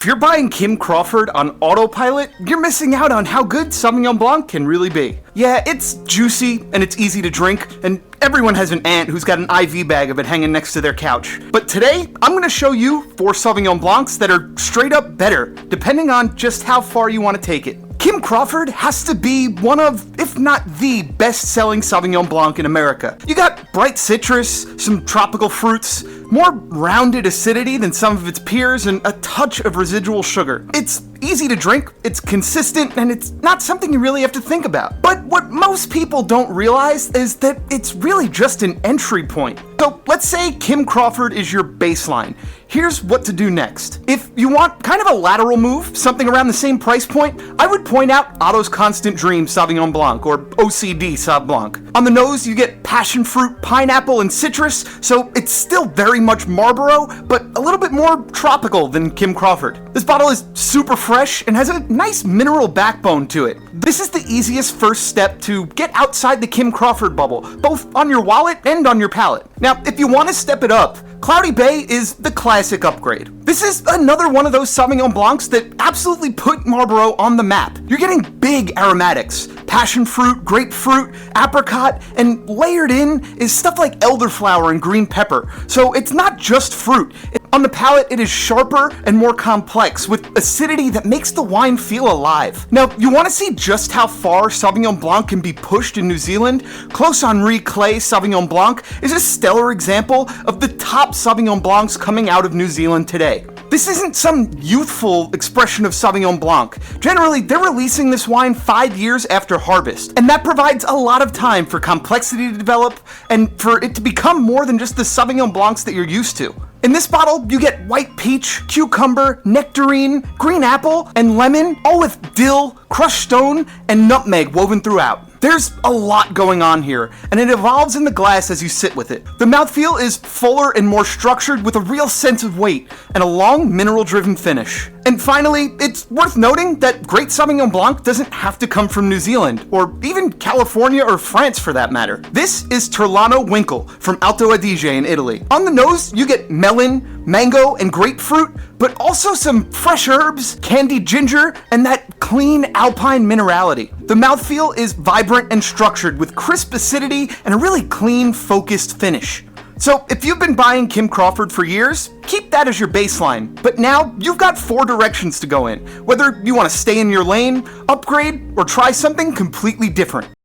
If you're buying Kim Crawford on autopilot, you're missing out on how good Sauvignon Blanc can really be. Yeah, it's juicy and it's easy to drink, and everyone has an aunt who's got an IV bag of it hanging next to their couch. But today, I'm gonna show you 4 Sauvignon Blancs that are straight up better, depending on just how far you want to take it. Kim Crawford has to be one of, if not the best-selling Sauvignon Blanc in America. You got bright citrus, some tropical fruits, more rounded acidity than some of its peers, and a touch of residual sugar. It's easy to drink, it's consistent, and it's not something you really have to think about. But what most people don't realize is that it's really just an entry point. So let's say Kim Crawford is your baseline. Here's what to do next. If you want kind of a lateral move, something around the same price point, I would point out Otto's Constant Dream Sauvignon Blanc, or OCD Sauv Blanc. On the nose, you get passion fruit, pineapple, and citrus, so it's still very much Marlboro, but a little bit more tropical than Kim Crawford. This bottle is super fresh and has a nice mineral backbone to it. This is the easiest first step to get outside the Kim Crawford bubble, both on your wallet and on your palate. Now, if you want to step it up, Cloudy Bay is the classic upgrade. This is another one of those Sauvignon Blancs that absolutely put Marlboro on the map. You're getting big aromatics, passion fruit, grapefruit, apricot, and layered in is stuff like elderflower and green pepper. So it's not just fruit. On the palate, it is sharper and more complex, with acidity that makes the wine feel alive. Now, you want to see just how far Sauvignon Blanc can be pushed in New Zealand? Clos Henri Clay Sauvignon Blanc is a stellar example of the top Sauvignon Blancs coming out of New Zealand today. This isn't some youthful expression of Sauvignon Blanc. Generally, they're releasing this wine 5 years after harvest, and that provides a lot of time for complexity to develop and for it to become more than just the Sauvignon Blancs that you're used to. In this bottle, you get white peach, cucumber, nectarine, green apple, and lemon, all with dill, crushed stone, and nutmeg woven throughout. There's a lot going on here, and it evolves in the glass as you sit with it. The mouthfeel is fuller and more structured with a real sense of weight and a long mineral-driven finish. And finally, it's worth noting that great Sauvignon Blanc doesn't have to come from New Zealand, or even California or France for that matter. This is Terlano Winkle from Alto Adige in Italy. On the nose, you get melon, mango, and grapefruit, but also some fresh herbs, candied ginger, and that clean alpine minerality. The mouthfeel is vibrant and structured with crisp acidity and a really clean, focused finish. So if you've been buying Kim Crawford for years, keep that as your baseline. But now you've got 4 directions to go in, whether you want to stay in your lane, upgrade, or try something completely different.